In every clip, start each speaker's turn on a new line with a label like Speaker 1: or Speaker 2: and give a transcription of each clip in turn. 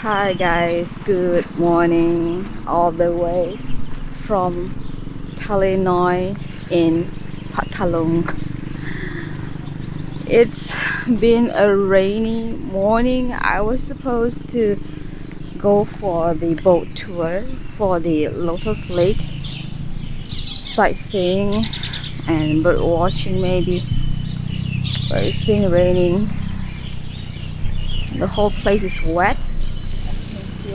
Speaker 1: Hi guys, good morning all the way from Thale Noi in Pathalong. It's been a rainy morning. I was supposed to go for the boat tour for the Lotus Lake, sightseeing and bird watching maybe, but it's been raining. The whole place is wet.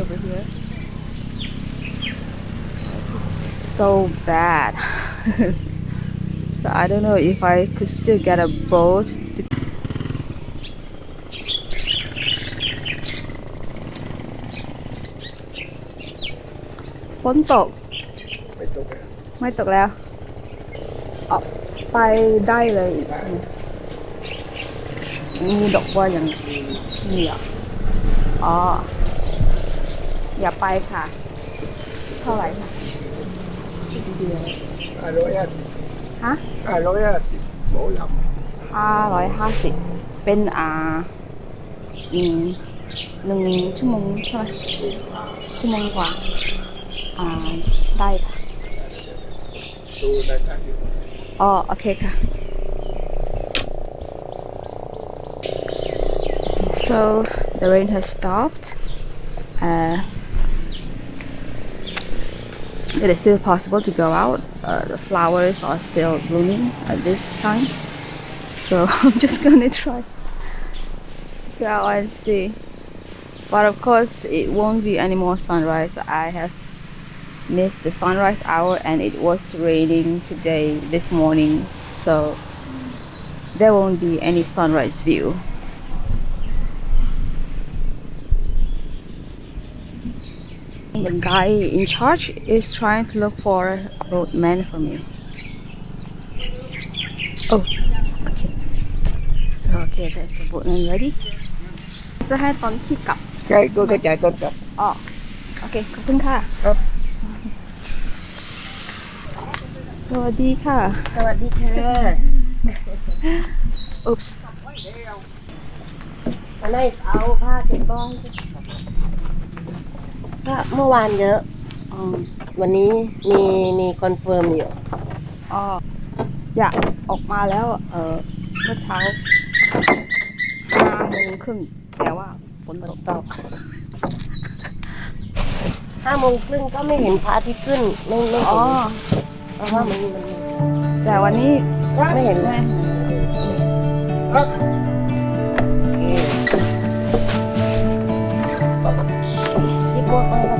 Speaker 1: Over here, it's so bad. So I don't know if I could still get a boat to... ฝนตกไม่ตกแล้วออกไปได้เลยมีดอกบัวอย่างนี้อ่ะอ๋ออย่าไปค่ะเท่าไหร่ค่ะเดียว
Speaker 2: 550
Speaker 1: ฮะ
Speaker 2: 550冇飲
Speaker 1: 550เป็น1 ชั่วโมงใช่ไหมชั่วโมงกว่าได้ค่ะ
Speaker 2: ดูได้ค่ะ
Speaker 1: อ๋อโอเคค่ะ so the rain has stopped. It is still possible to go out. The flowers are still blooming at this time, so I'm just gonna try to go out and see. But of course it won't be any more sunrise. I have missed the sunrise hour and it was raining today this morning, so there won't be any sunrise view. The guy in charge is trying to look for a boatman for me. Oh, okay. So okay, there's a boatman ready. จะให้ตอนที่กลับ
Speaker 2: cái cô cái chạy con cặp
Speaker 1: อ๋อโอเคขอบคุณค่ะ
Speaker 2: ครับ
Speaker 1: สวัสดีค่ะ
Speaker 3: สวัสดีค่ะ
Speaker 1: Oops.
Speaker 3: อันนี้เอาผ้าเก็บบ้องก็เมื่อวานเยอะ
Speaker 1: อ๋อ
Speaker 3: วันนี้มีคอนเฟิร์มอยู่
Speaker 1: อ๋ออยากออกมาแล้วเมื่อเช้า5 โมงครึ่งแต่ว่าฝนตกต่อ
Speaker 3: 5 โมงครึ่งก็ไม่เห็นพระอาทิตย์ขึ้นไม่เห็น
Speaker 1: อ๋อ
Speaker 3: เพราะว่ามัน
Speaker 1: แต่วันนี้
Speaker 3: ไม่เห็น
Speaker 1: แม่
Speaker 3: ที่พวกเขาก็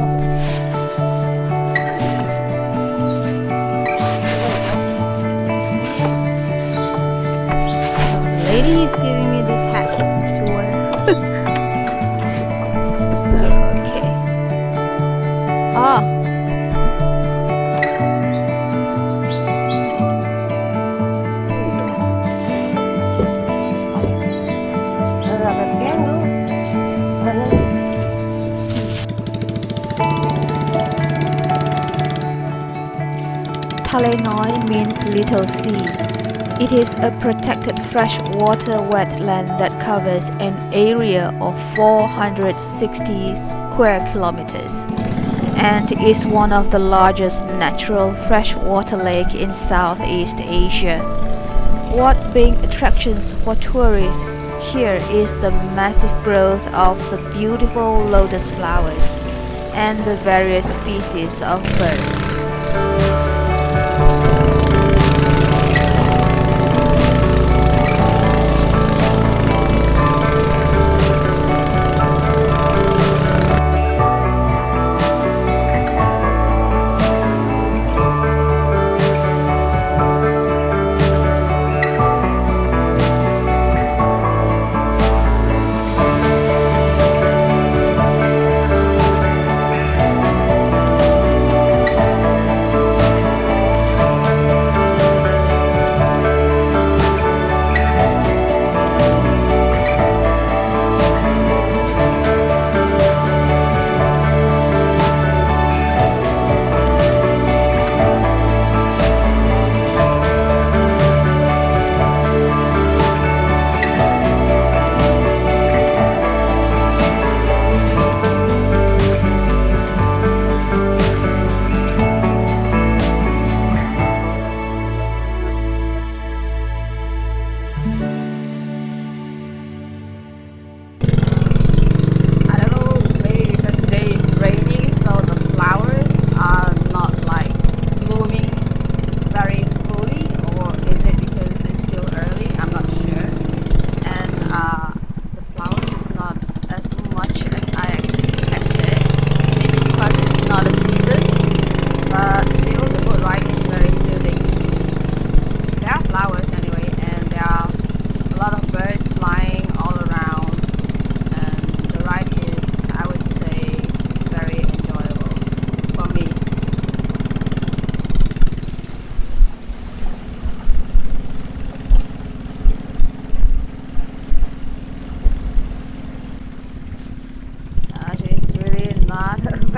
Speaker 1: lady is giving me this hat to wear. Okay. Oh.
Speaker 3: แบบแกล้งดูมัน
Speaker 1: Thale Noi means little sea. It is a protected freshwater wetland that covers an area of 460 square kilometers and is one of the largest natural freshwater lake in Southeast Asia. What big attractions for tourists here is the massive growth of the beautiful lotus flowers and the various species of birds.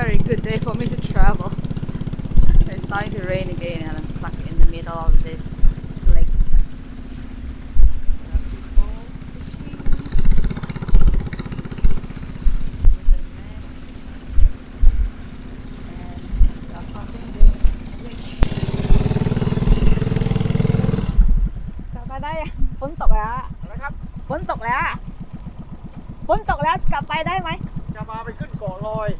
Speaker 1: very good day for me to travel. It's starting to rain again and I'm stuck in the middle of this lake. Ở đây ฝนตกแล้ว
Speaker 2: นะครับ
Speaker 1: ฝนตกแล้วฝนตกแล้วกลับไปได้ไหม
Speaker 2: จะมาไปขึ้นเกาะลอย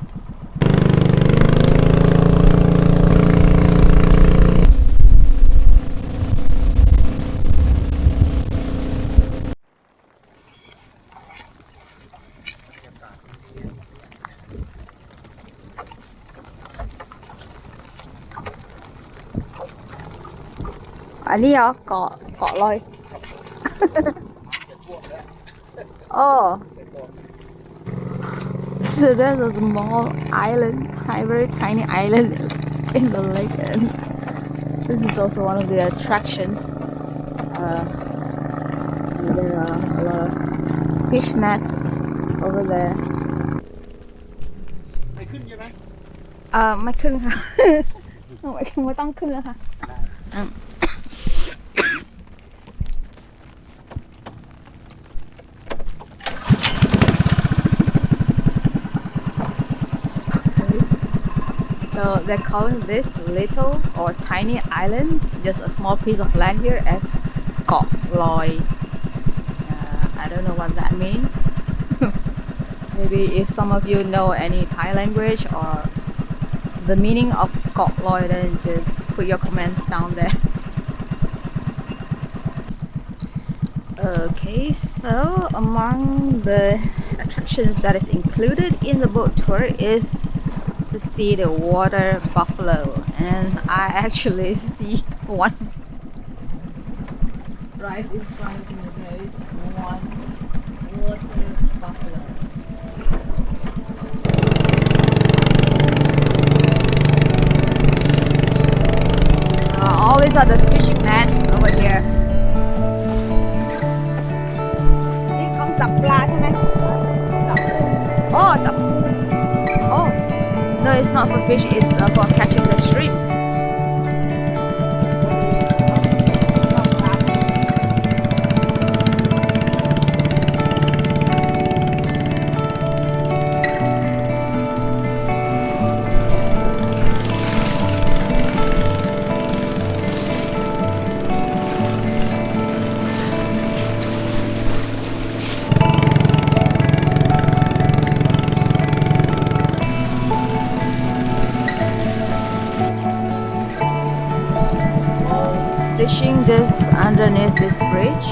Speaker 1: อันนี้เหรอเกาะลอย Oh, so there's a small island, very tiny island in the lake, and this is also one of the attractions. And there are a lot of fish nets over there.
Speaker 2: ไปขึ้นใช่ไหม
Speaker 1: ไม่ขึ้นค่ะ ไม่ต้องขึ้นแล้วค่ะ So they're calling this little or tiny island, just a small piece of land here, as Koh Loi. I don't know what that means. Maybe if some of you know any Thai language or the meaning of Koh Loi, then just put your comments down there. Okay, so among the attractions that is included in the boat tour is to see the water buffalo, and I actually see one right in front of me. There is one water buffalo. Always are the fishing nets over here. นี่เขาจับปลาใช่ไหมจับ Oh, no, it's not for fish, it's for catching the shrimps. Fishing just underneath this bridge.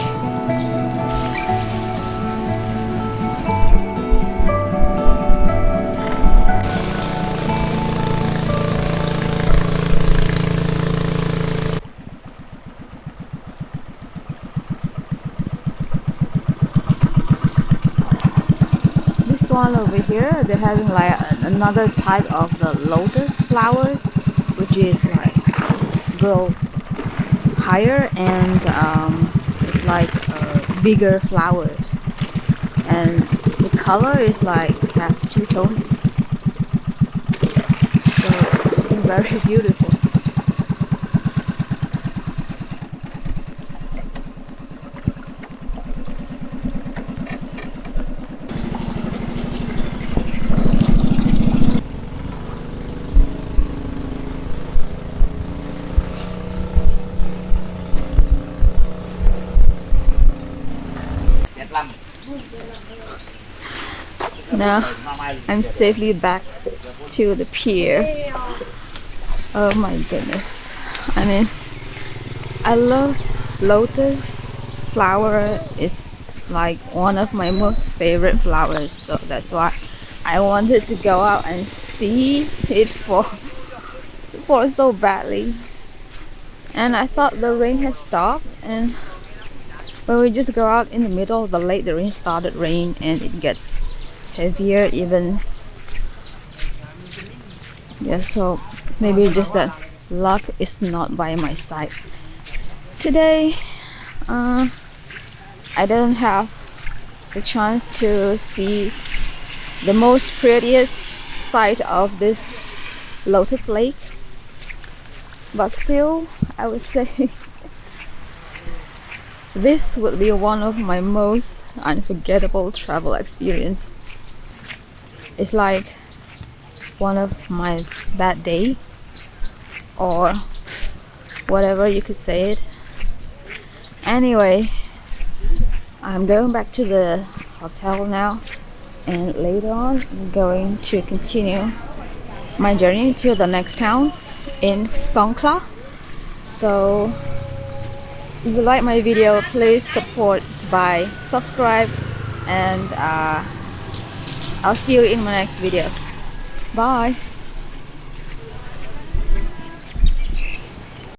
Speaker 1: This one over here, they're having like another type of the lotus flowers, which is like grow higher and it's like bigger flowers, and the color is like half two-tone, so it's looking very beautiful. Now I'm safely back to the pier. Oh my goodness. I mean, I love lotus flower. It's like one of my most favorite flowers, so that's why I wanted to go out and see it for so badly. And I thought the rain had stopped, and when we just go out in the middle of the lake, the rain started raining and it gets heavier even. Yeah, so maybe just that luck is not by my side today. I didn't have the chance to see the most prettiest sight of this Lotus Lake, but still I would say this would be one of my most unforgettable travel experience. It's like one of my bad day, or whatever you could say it. Anyway, I'm going back to the hotel now, and later on I'm going to continue my journey to the next town in Songkhla. So if you like my video, please support by subscribe, and I'll see you in my next video. Bye.